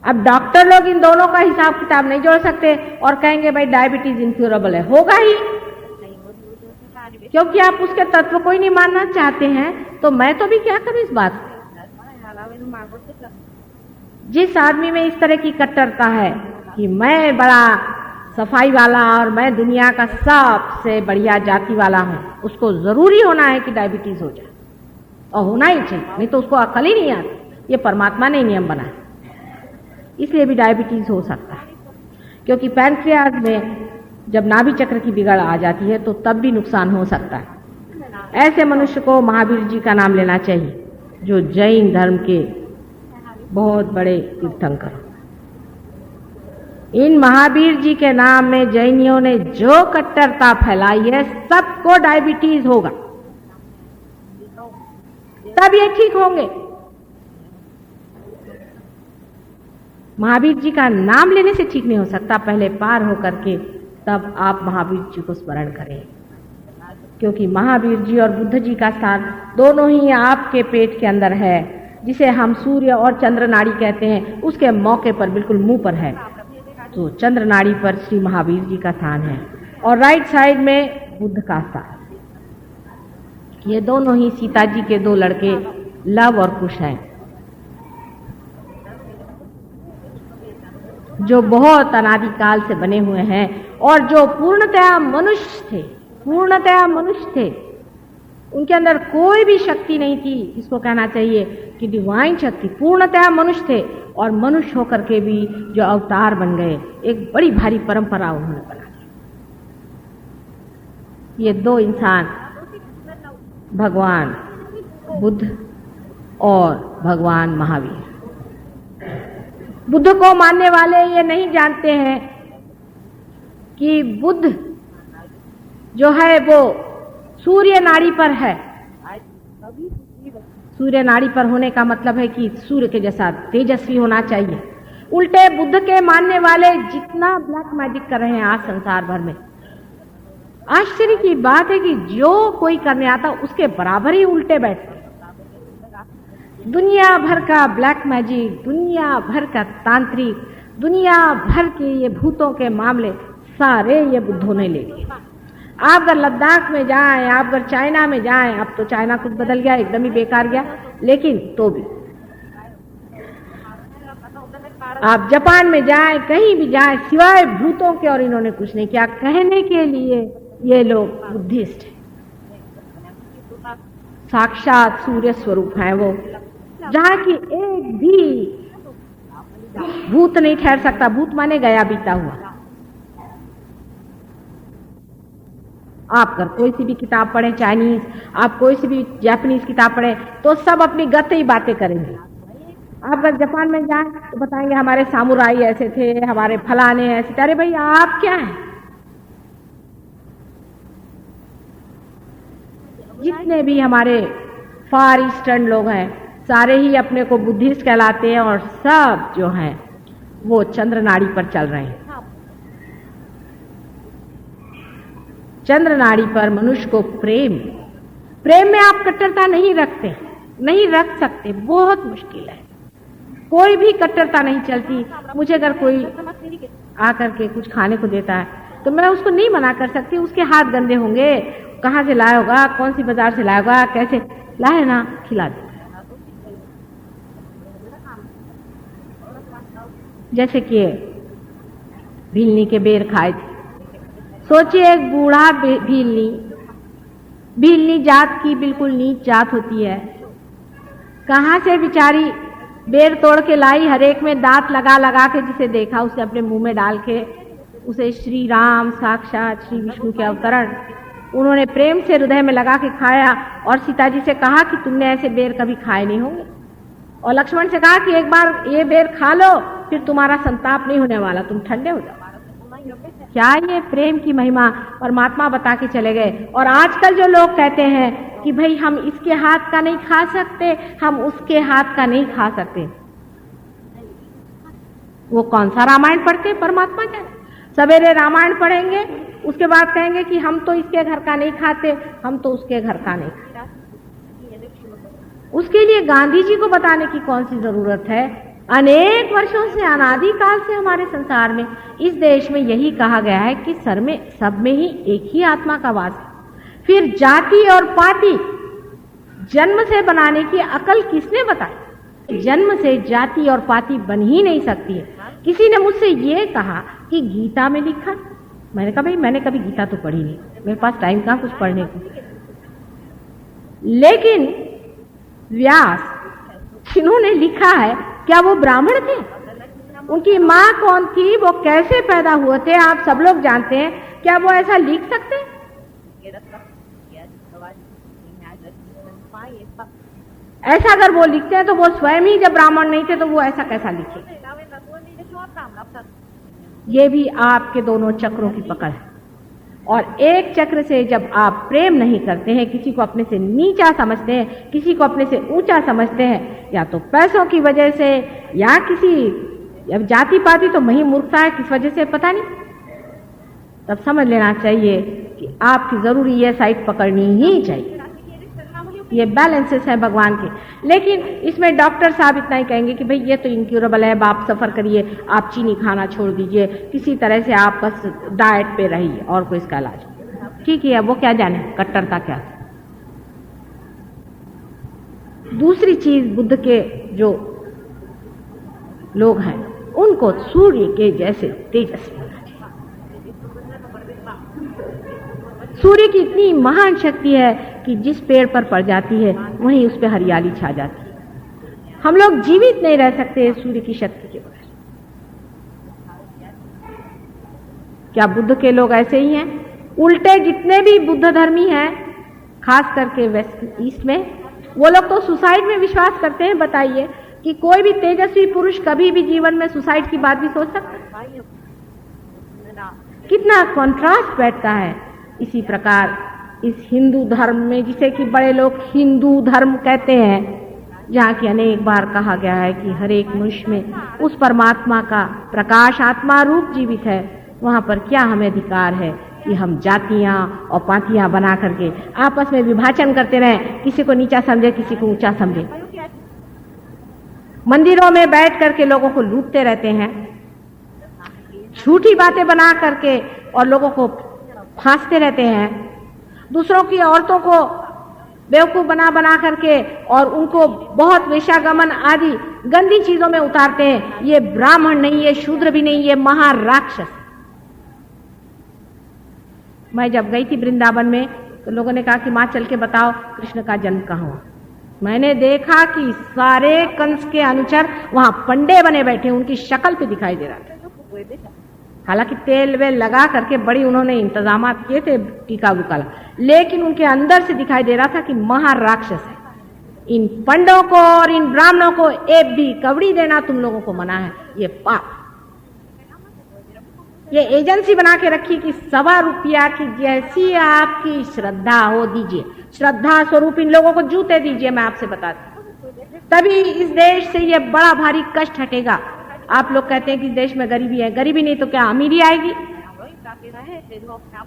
अब डॉक्टर लोग इन दोनों का हिसाब किताब नहीं जोड़ सकते और कहेंगे भाई डायबिटीज इनक्योरेबल है, होगा ही, क्योंकि आप उसके तत्व को ही नहीं मानना चाहते हैं। तो मैं तो भी क्या करूं इस बात। जिस आदमी में इस तरह की कट्टरता है कि मैं बड़ा सफाई वाला और मैं दुनिया का सबसे बढ़िया जाति वाला हूं, उसको जरूरी होना है कि डायबिटीज हो जाए, और होना ही चाहिए, नहीं तो उसको अकल ही नहीं आती। ये परमात्मा ने नियम बनाया, इसलिए भी डायबिटीज हो सकता है। क्योंकि पैंक्रियाज में जब नाभि चक्र की बिगड़ आ जाती है तो तब भी नुकसान हो सकता है। ऐसे मनुष्य को महावीर जी का नाम लेना चाहिए, जो जैन धर्म के बहुत बड़े तीर्थंकर। इन महावीर जी के नाम में जैनियों ने जो कट्टरता फैलाई है, सबको डायबिटीज होगा, तब ये ठीक होंगे। महावीर जी का नाम लेने से ठीक नहीं हो सकता, पहले पार हो करके तब आप महावीर जी को स्मरण करें, क्योंकि महावीर जी और बुद्ध जी का स्थान दोनों ही आपके पेट के अंदर है, जिसे हम सूर्य और चंद्र नाड़ी कहते हैं, उसके मौके पर बिल्कुल मुंह पर है। तो चंद्र नाड़ी पर श्री महावीर जी का स्थान है और राइट साइड में बुद्ध का स्थान। ये दोनों ही सीता जी के दो लड़के लव और कुश हैं, जो बहुत अनादिकाल से बने हुए हैं और जो पूर्णतया मनुष्य थे, पूर्णतया मनुष्य थे। उनके अंदर कोई भी शक्ति नहीं थी, इसको कहना चाहिए कि डिवाइन शक्ति, पूर्णतया मनुष्य थे और मनुष्य होकर के भी जो अवतार बन गए, एक बड़ी भारी परंपरा उन्होंने बना दी। ये दो इंसान भगवान बुद्ध और भगवान महावीर। बुद्ध को मानने वाले ये नहीं जानते हैं कि बुद्ध जो है वो सूर्य नाड़ी पर है। सूर्य नाड़ी पर होने का मतलब है कि सूर्य के जैसा तेजस्वी होना चाहिए। उल्टे बुद्ध के मानने वाले जितना ब्लैक मैजिक कर रहे हैं आज संसार भर में, आश्चर्य की बात है कि जो कोई करने आता उसके बराबर ही उल्टे बैठते। दुनिया भर का ब्लैक मैजिक, दुनिया भर का तांत्रिक, दुनिया भर के ये भूतों के मामले सारे ये बुद्धों ने ले लिए। आप अगर लद्दाख में जाएं, आप अगर चाइना में जाएं, अब तो चाइना कुछ बदल गया, एकदम ही बेकार गया, लेकिन तो भी आप जापान में जाएं, कहीं भी जाएं, सिवाय भूतों के और इन्होंने कुछ नहीं किया। कहने के लिए ये लोग बुद्धिस्ट हैं, साक्षात सूर्य स्वरूप हैं वो, जहां की एक भी भूत नहीं ठहर सकता। भूत माने गया बीता हुआ। आप अगर कोई सी भी किताब पढ़े चाइनीज, आप कोई सी भी जापानीज किताब पढ़े, तो सब अपनी गत ही बातें करेंगे। आप अगर जापान में जाएं तो बताएंगे हमारे सामुराई ऐसे थे, हमारे फलाने ऐसे थे। अरे भाई आप क्या हैं? जितने भी हमारे फार ईस्टर्न लोग हैं सारे ही अपने को बुद्धिस्ट कहलाते हैं और सब जो हैं वो चंद्र नाड़ी पर चल रहे हैं। चंद्र नाड़ी पर मनुष्य को प्रेम में आप कट्टरता नहीं रखते, नहीं रख सकते, बहुत मुश्किल है। कोई भी कट्टरता नहीं चलती। मुझे अगर कोई आकर के कुछ खाने को देता है तो मैं उसको नहीं मना कर सकती। उसके हाथ गंदे होंगे, कहाँ से लाया होगा, कौन सी बाजार से लाया होगा, कैसे लाए ना, खिला दे। जैसे कि भीलनी के बेर खाए थे। सोचिए एक बूढ़ा भीलनी जात की बिल्कुल नीच जात होती है, कहाँ से बेचारी बेर तोड़ के लाई, हर एक में दांत लगा लगा के जिसे देखा उसे अपने मुंह में डाल के, उसे श्री राम साक्षात श्री विष्णु के अवतरण उन्होंने प्रेम से हृदय में लगा के खाया और सीता जी से कहा कि तुमने ऐसे बेर कभी खाए नहीं होंगे, और लक्ष्मण से कहा कि एक बार ये बेर खा लो फिर तुम्हारा संताप नहीं होने वाला, तुम ठंडे हो जाओ। क्या ये प्रेम की महिमा परमात्मा बता के चले गए। और आजकल जो लोग कहते हैं कि भाई हम इसके हाथ का नहीं खा सकते, हम उसके हाथ का नहीं खा सकते, वो कौन सा रामायण पढ़ते? परमात्मा क्या सवेरे रामायण पढ़ेंगे, उसके बाद कहेंगे कि हम तो इसके घर का नहीं खाते, हम तो उसके घर का नहीं खाते। उसके लिए गांधी जी को बताने की कौन सी जरूरत है अनेक वर्षों से, अनादिकाल से हमारे संसार में, इस देश में यही कहा गया है कि सब में ही एक ही आत्मा का वास है। फिर जाति और पाति जन्म से बनाने की अकल किसने बताई? जन्म से जाति और पाति बन ही नहीं सकती है। किसी ने मुझसे ये कहा कि गीता में लिखा, मैंने कहा भाई मैंने कभी गीता तो पढ़ी नहीं, मेरे पास टाइम कहाँ कुछ पढ़ने को। लेकिन व्यास जिन्होंने लिखा है, क्या वो ब्राह्मण थे? उनकी माँ कौन थी? वो कैसे पैदा हुए थे? आप सब लोग जानते हैं। क्या वो ऐसा लिख सकते? ऐसा अगर वो लिखते हैं तो वो स्वयं ही जब ब्राह्मण नहीं थे तो वो ऐसा कैसा लिखे? ये भी आपके दोनों चक्रों की पकड़ है। और एक चक्र से जब आप प्रेम नहीं करते हैं, किसी को अपने से नीचा समझते हैं, किसी को अपने से ऊंचा समझते हैं, या तो पैसों की वजह से या किसी जाति पाति, तो वही मूर्खता है, किस वजह से पता नहीं, तब समझ लेना चाहिए कि आपकी जरूरी ये साइड पकड़नी ही चाहिए। ये बैलेंसेस हैं भगवान के। लेकिन इसमें डॉक्टर साहब इतना ही कहेंगे कि भाई ये तो इनक्यूरेबल है, आप सफर करिए, आप चीनी खाना छोड़ दीजिए, किसी तरह से आप बस डाइट पे रहिए और कोई इसका इलाज। ठीक है, वो क्या जाने कट्टरता क्या। दूसरी चीज, बुद्ध के जो लोग हैं उनको सूर्य के जैसे तेजस्वी होना चाहिए। सूर्य की इतनी महान शक्ति है कि जिस पेड़ पर पड़ जाती है वहीं उस पर हरियाली छा जाती है। हम लोग जीवित नहीं रह सकते सूर्य की शक्ति के बगैर। क्या बुद्ध के लोग ऐसे ही हैं? उल्टे जितने भी बुद्ध धर्मी हैं, खास करके वेस्ट ईस्ट में, वो लोग तो सुसाइड में विश्वास करते हैं। बताइए कि कोई भी तेजस्वी पुरुष कभी भी जीवन में सुसाइड की बात भी सोच सकता है? कितना कॉन्ट्रास्ट बैठता है। इसी प्रकार इस हिंदू धर्म में, जिसे कि बड़े लोग हिंदू धर्म कहते हैं, जहाँ की अनेक बार कहा गया है कि हर एक मनुष्य में उस परमात्मा का प्रकाश आत्मा रूप जीवित है, वहाँ पर क्या हमें अधिकार है कि हम जातियां और पातियां बना करके आपस में विभाजन करते रहें, किसी को नीचा समझे, किसी को ऊंचा समझे। मंदिरों में बैठ करके लोगों को लूटते रहते हैं, झूठी बातें बना करके और लोगों को फांसते रहते हैं, दूसरों की औरतों को बेवकूफ बना बना करके और उनको बहुत वेश्यागमन आदि गंदी चीजों में उतारते हैं। ये ब्राह्मण नहीं, ये शूद्र भी नहीं, ये महाराक्षस। मैं जब गई थी वृंदावन में तो लोगों ने कहा कि मां चल के बताओ कृष्ण का जन्म कहाँ हुआ। मैंने देखा कि सारे कंस के अनुचर वहां पंडे बने बैठे, उनकी शक्ल पे दिखाई दे रहा था। हालांकि तेल वेल लगा करके बड़ी उन्होंने इंतजाम किए थे, टीका बुका, लेकिन उनके अंदर से दिखाई दे रहा था कि महाराक्षस है। इन पंडों को और इन ब्राह्मणों को एक भी कवड़ी देना तुम लोगों को मना है, ये पाप। ये एजेंसी बना के रखी कि 1.25 रुपया की जैसी आपकी श्रद्धा हो दीजिए, श्रद्धा स्वरूप इन लोगों को जूते दीजिए। मैं आपसे बताती, तभी इस देश से ये बड़ा भारी कष्ट हटेगा। आप लोग कहते हैं कि देश में गरीबी है, गरीबी नहीं तो क्या अमीरी आएगी?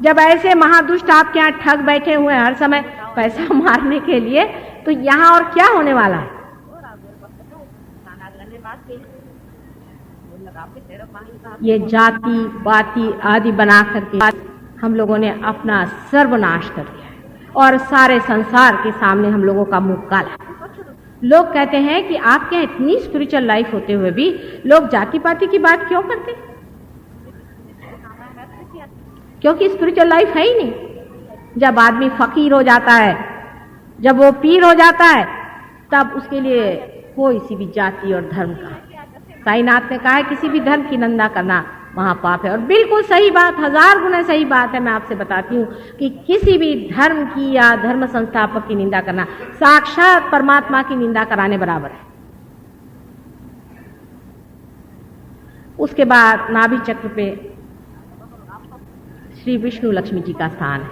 जब ऐसे महादुष्ट आपके यहाँ ठग बैठे हुए हैं हर समय पैसा मारने के लिए, तो यहाँ और क्या होने वाला है? ये जाति बाति आदि बना करके हम लोगों ने अपना सर्वनाश कर दिया और सारे संसार के सामने हम लोगों का मुंह काला। लोग कहते हैं कि आपके यहाँ इतनी स्पिरिचुअल लाइफ होते हुए भी लोग जाति पाति की बात क्यों करते? क्योंकि स्पिरिचुअल लाइफ है ही नहीं। जब आदमी फकीर हो जाता है, जब वो पीर हो जाता है, तब उसके लिए कोई सी भी जाति और धर्म का, साईनाथ ने कहा है किसी भी धर्म की निंदा करना महापाप है। और बिल्कुल सही बात, 1000 गुना सही बात है। मैं आपसे बताती हूँ कि किसी भी धर्म की या धर्म संस्थापक की निंदा करना साक्षात परमात्मा की निंदा कराने बराबर है। उसके बाद नाभि चक्र पे श्री विष्णु लक्ष्मी जी का स्थान है,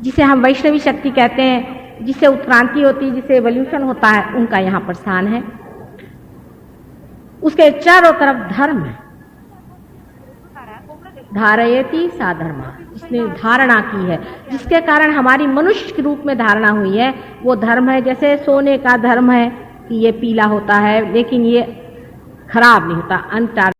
जिसे हम वैष्णवी शक्ति कहते हैं, जिससे उत्क्रांति होती है, जिससे एवोल्यूशन होता है, उनका यहाँ पर स्थान है। उसके चारों तरफ धर्म है। धारयति सा धर्मा, जिसने धारणा की है, जिसके कारण हमारी मनुष्य के रूप में धारणा हुई है, वो धर्म है। जैसे सोने का धर्म है, कि ये पीला होता है, लेकिन ये खराब नहीं होता, अनटार्गेटेड